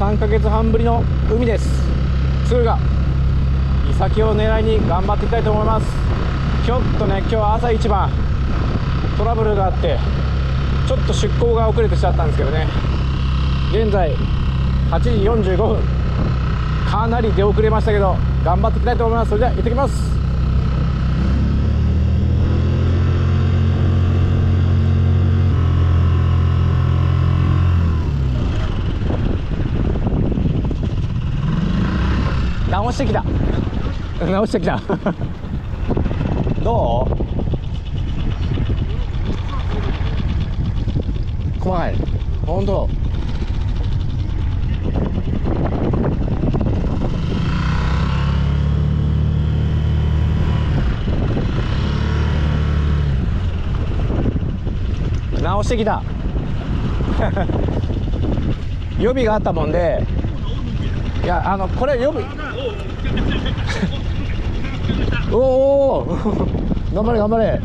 3ヶ月半ぶりの海です。敦賀イサキを狙いに頑張っていきたいと思います。ちょっとね、今日は朝一番トラブルがあってちょっと出港が遅れてしちゃったんですけどね、現在8時45分、かなり出遅れましたけど頑張っていきたいと思います。それでは行ってきます。直してきた直してきたどう？細かい。本当。直してきた予備があったもんで、いやこれ予備おお頑張れ頑張れ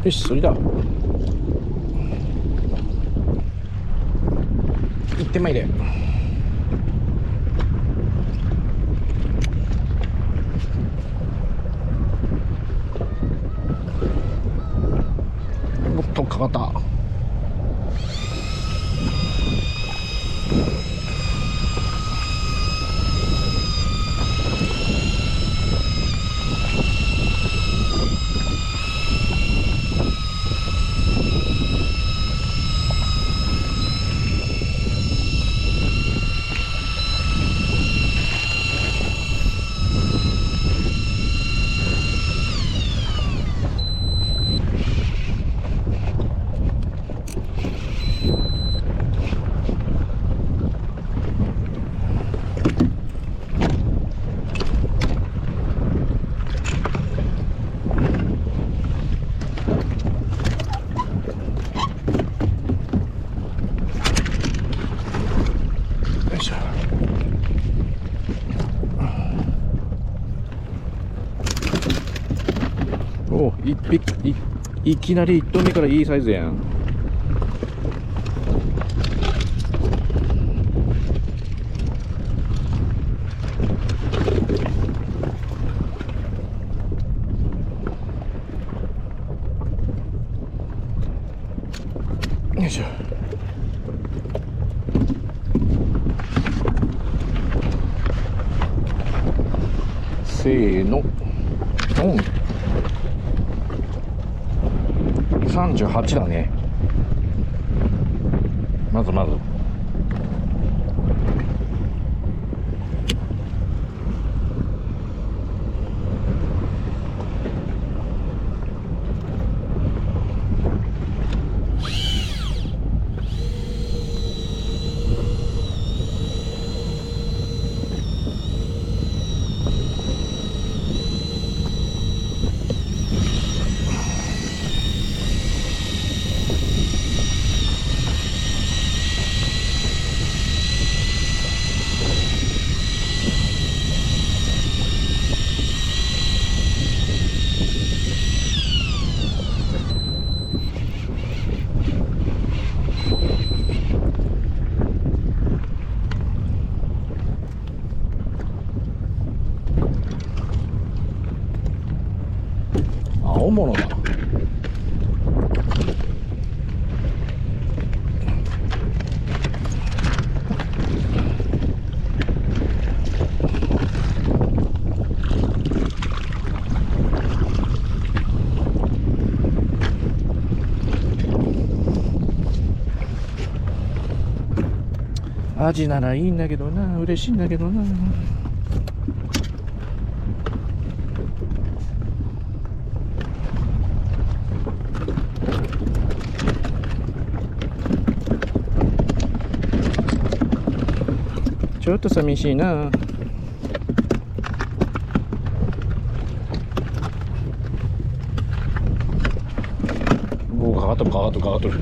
よし、それだ。行ってまいれ。もっとかかった。お、いきなり1トン目からいいサイズやん。よいしょ。せーの、38だね。まず青物だ。アジならいいんだけどな、嬉しいんだけどな。ちょっと寂しいな。おお、かかっとるかかっとるかかっとる。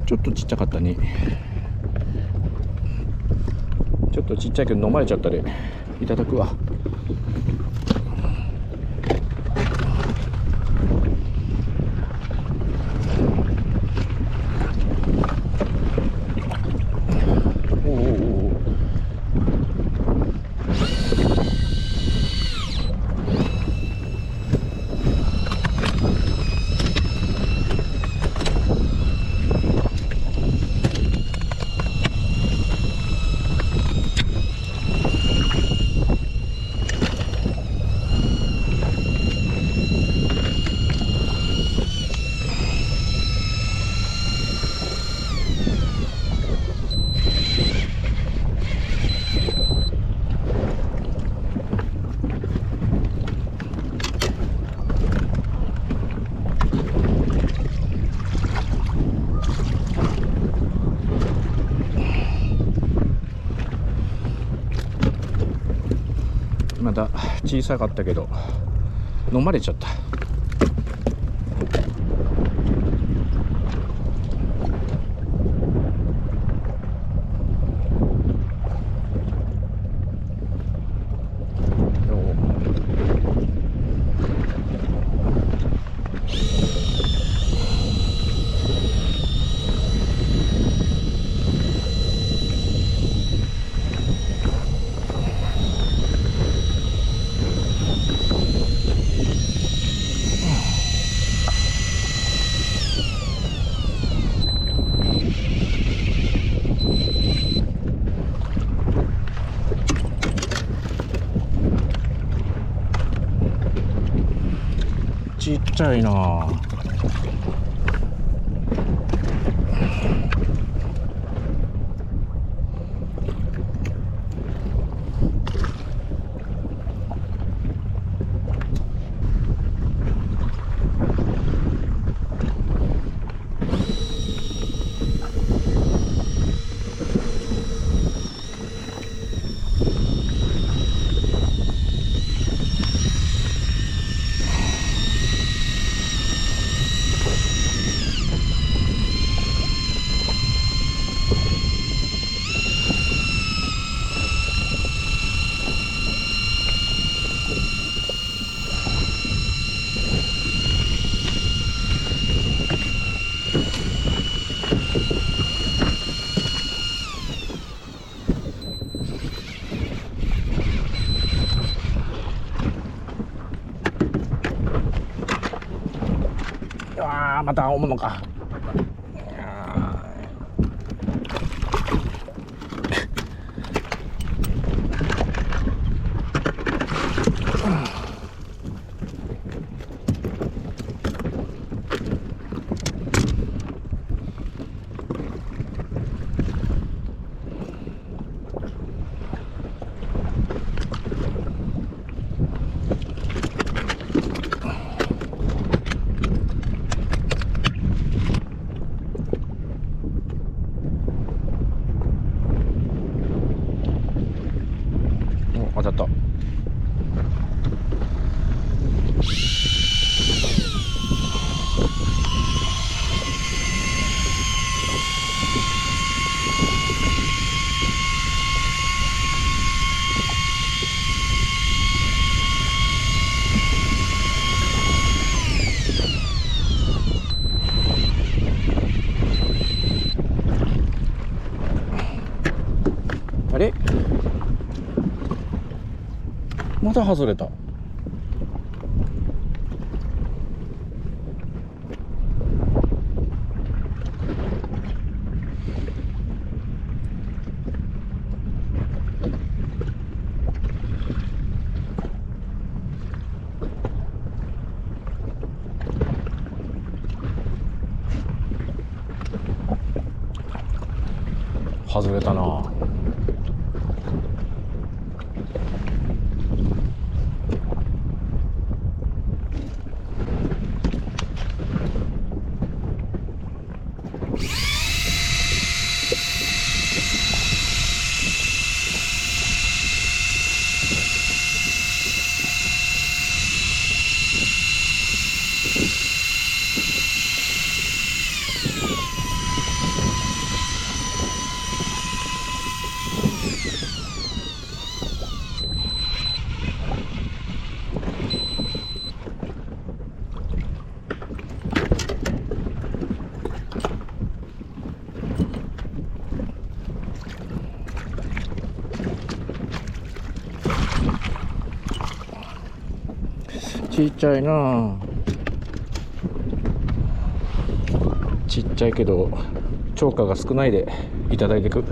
ちょっとちっちゃかったね。ちょっとちっちゃいけど飲まれちゃったで、いただくわ。おおおお。まだ小さかったけど飲まれちゃった。ちっちゃいな。ああ、また青物か。当たった。あれ、また外れた。外れたな。ちっちゃいな。ちっちゃいけど超過が少ないでいただいてく。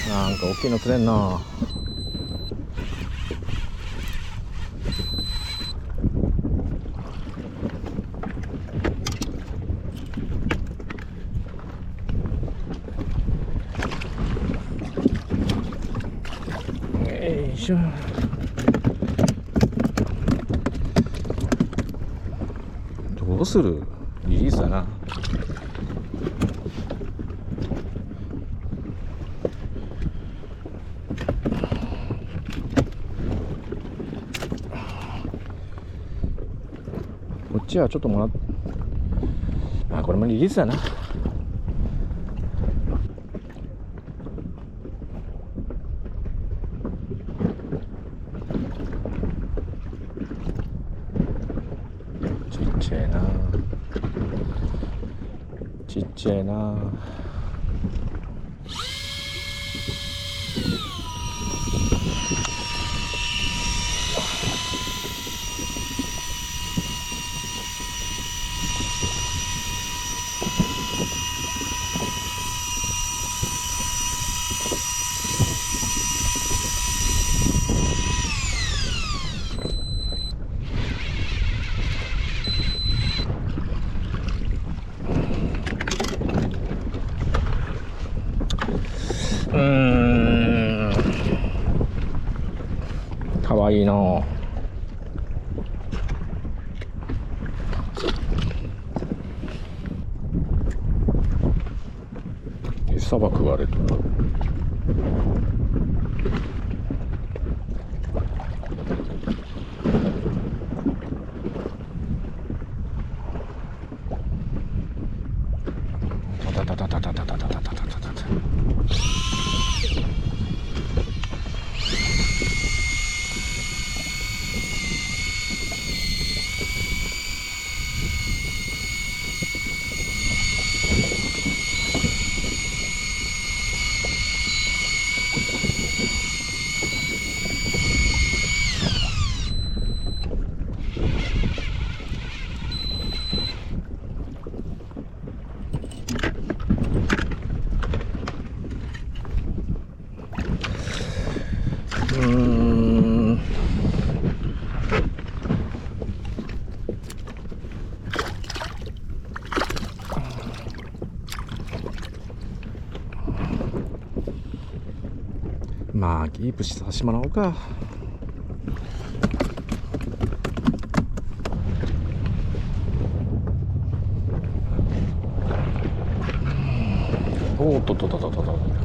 なんか大きいの釣れんな。よいしょ。どうする？リリースだな。こっちはちょっともらっ、これもリリースだな。ちっちゃいな。ちっちゃいな。かわいいな。餌場食われとる。タタタタタタタタタタタタタ。まあキープさせてもらおうか。おっとっとっとっとっと。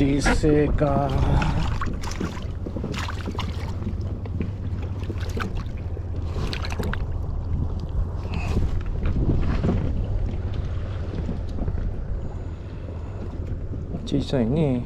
小せえか。小さいね。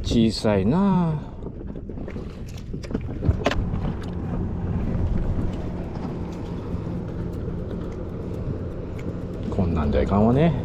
小さいなあ。こんなんじゃいかんわね。